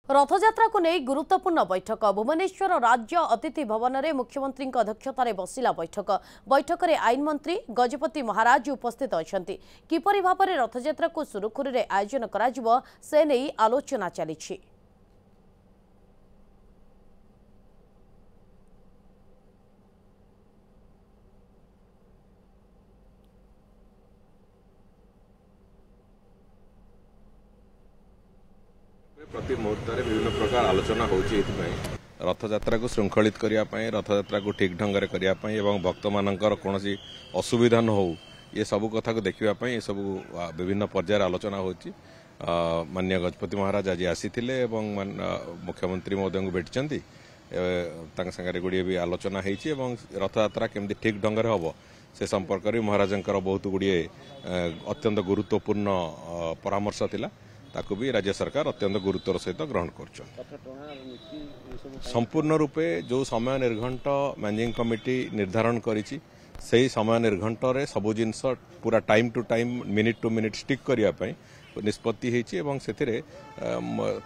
रथयात्रा को नहीं गुरुत्वपूर्ण बैठक भुवनेश्वर राज्य अतिथि भवन में मुख्यमंत्री अध्यक्षतार बसिला बैठक में आईन मंत्री गजपति महाराज उपस्थित अच्छा किपरि भाव में रथयात्रा को सुरुखुरी आयोजन करा से नहीं आलोचना चली। प्रति मुहूर्त विभिन्न प्रकार आलोचना होती रथयात्रा को श्रृंखलित करने रथयात्रा को ठीक ढंग से करने भक्त मानकर कौन असुविधा न हो ये सब कथा को देखापी ये सब विभिन्न पर्यायर आलोचना होती। माननीय गजपति महाराज आज आसी मुख्यमंत्री महोदय को भेटी सागर गुड़िए भी आलोचना होती रथयात्रा केमती ठीक ढंग से हम से संपर्क में महाराजंकर बहुत गुड़िए अत्यंत गुरुत्वपूर्ण परामर्श थिला ताकू भी राज्य सरकार अत्यंत गुरुत्वर सहित ग्रहण कर संपूर्ण रूपे जो समय निर्घंट मैनेजिंग कमिटी निर्धारण करिछि से समय निर्घंट रे सबु जिनस पूरा time to time minute to minute stick करने निष्पत्ति होती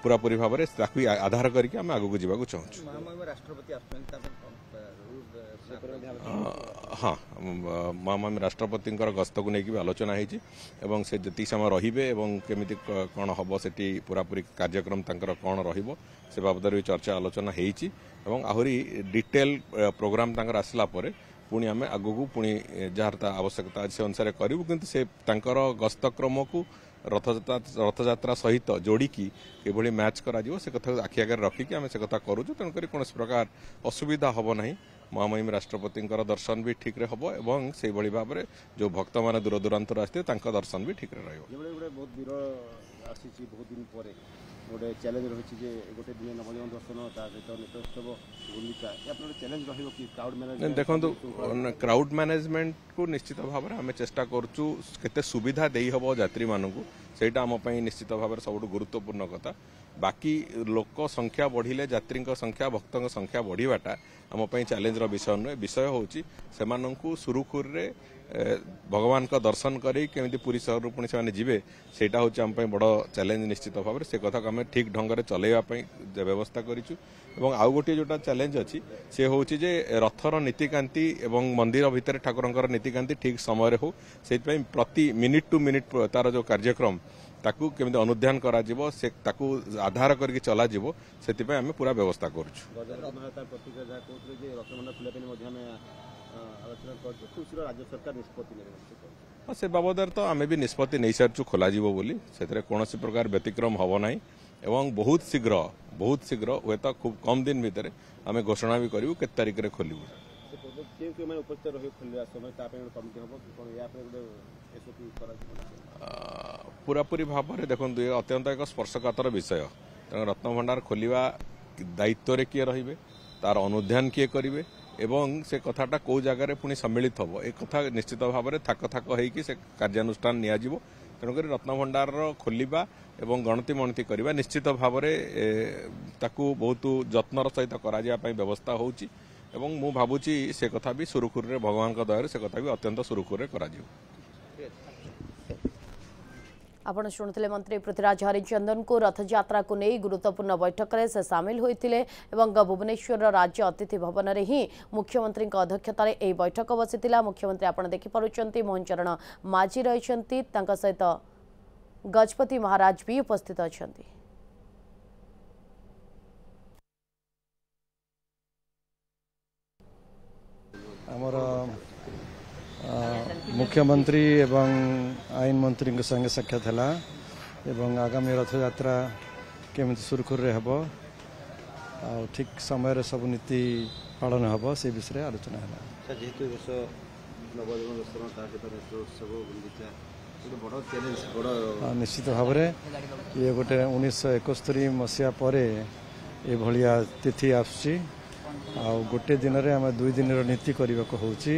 पूरा पूरी भाव में आधार करके आम आगू जावाक चाहूँ। हाँ महामहिम राष्ट्रपति गस्त को लेकिन आलोचना होती से जी समय रेमी कौन हम से पूरापूरी कार्यक्रम कौन रे बाबद भी चर्चा आलोचना होती आहरी डिटेल प्रोग्राम आसला पुणी आम आगू पुणी जार आवश्यकता से अनुसार करूँ कि से गस्त क्रम को रथयात्रा सहित जोड़िकी किभली मैच करा से कथा आखि आगे रखिकी आम से कथा करूँ तेणुक कौन प्रकार असुविधा हम ना महामहिम राष्ट्रपति दर्शन भी ठीक हम और से भाव में जो भक्त मैंने दूर दूरांतर आसते दर्शन भी ठीक गोटे चैलेंज रही गोटे दिन नवजन दर्शन नेत्रोत्सव चैलेंज देखो क्राउड मैनेजमेंट को निश्चित भाव में आम चेष्टा करूँ केते सुविधा दे हम यात्री मानू से आम निश्चित भाव में सब गुरुत्वपूर्ण कथा बाकी लोक संख्या बढ़िले यात्री संख्या भक्त संख्या बढ़ाटा आम चैलेंज विषय नुहे विषय हूँ से सुरुखुरी भगवान का दर्शन करी पुरी सहर पुणी से जीवे सेटा हूँ आम बड़ चैलेंज निश्चित भाव में से कथा को आम ठीक ढंग से चलैवाई व्यवस्था करूँ आउ गोटे जोटा चैलेंज अच्छी से हूँ जे रथर नीतिकांति एवं मंदिर भितर ठाकुर नीतिकांति ठीक समय हो से प्रति मिनिट टू मिनिट तार जो कार्यक्रम ताकू केमिति अनुध्यान करा जिवो से ताकू आधार करके चला जिवो सेति आम पूरा व्यवस्था करूँ। से बाबद तो आम भी निष्पत्ति नहीं सारी खोल बोली से कौन प्रकार व्यतिक्रम हम ना एवं बहुत शीघ्र हे तो खूब कम दिन भितर आम घोषणा भी करूँ के तारीख में खोलू पूरापूरी भाव में देखो अत्यंत एक स्पर्शकातर विषय तेणु रत्नभंडार खोलिया दायित्व रे किए रे तार अनुध्यान किए करेंगे एवं से कथाटा कौ जगार पुणी सम्मिलित हम एक कथा निश्चित भाव में थाक थाक होगी से कार्यानुष्ठान नियाजिवो तेणुक रत्नभंडार खोलिबा एवं गणति मणति करवा निश्चित भाव में ताकू बहुत जत्नर सहित कराई व्यवस्था होची एवं मु भावुची से कथा भी सुरुखुरी भगवान का दया से कथा भी अत्यंत सुरुखुरी करा आपण शुणुले मंत्री पृथ्वीराज हरिचंदन को रथयात्रा को नहीं गुरुत्वपूर्ण बैठक में से सामिल होते भुवनेश्वर राज्य अतिथि भवन में ही मुख्यमंत्री अध्यक्षतार यह बैठक बसी मुख्यमंत्री आपण देखिपुंट मोहन चरण माझी रही सहित गजपति महाराज भी उपस्थित अच्छा। मुख्यमंत्री एवं आईन मंत्री संगे साक्षात है एवं आगामी रथयात्रा केमी सुरखुरी हम ठीक समय सब नीति पालन हम से विषय आलोचना है। निश्चित भाव में ये गोटे 1971 मसीहा पर ये भाया तिथि आसुची गोटे दिन में आम 2 दिन नीति करने को होची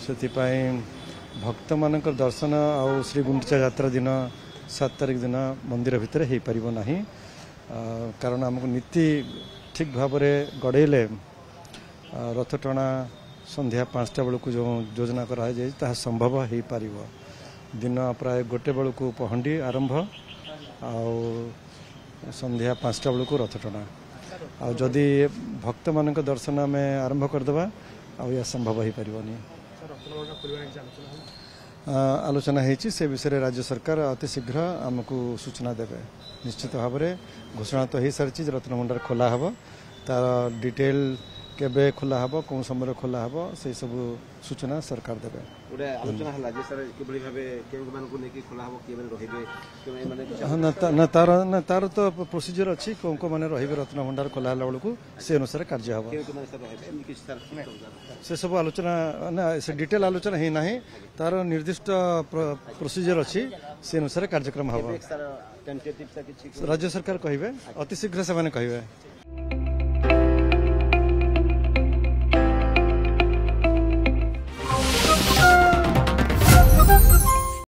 से भक्त मान दर्शन आउ श्री गुंडीचा यात्रा दिन 7 तारिख दिन मंदिर भितर हो पार ना कारण आमको नीति ठीक भाव में गड़ेले रथ टଣା संध्या 5टा बेलू जो योजना कराई संभव हो पार। दिन प्राय 1 बेलू पहंडी आरंभ संध्या 5टा बेलू रथ टଣା आदि भक्त मान दर्शन आम आरंभ करदे आ संभव हो पारनी आलोचना होती से विषय राज्य सरकार अति शीघ्र आमको सूचना देवे निश्चित भाव में घोषणा तो हो सारी रत्न भंडार खोला हम तार डिटेल केबे खोला हम कौन समय खोला हम से सब सूचना सरकार देवे गोटे आलोचना है जे सर किभली भाबे केउ मानको नेकी खोला हबो के माने रहिबे के माने ना तार तो प्रोसीजर अच्छी कौन को माने रहिबे रत्न भंडार खोला हला बेलू से अनुसार कार्य हम के माने सर रहिबे एमि किछ सर से सब आलोचना ना से डिटेल आलोचना ही ना तार निर्दिष्ट प्रोसीजर अच्छी से अनुसार कार्यक्रम हम सर टेंटेटिव सा किछ राज्य सरकार कहिबे अति शीघ्र से माने कहिबे।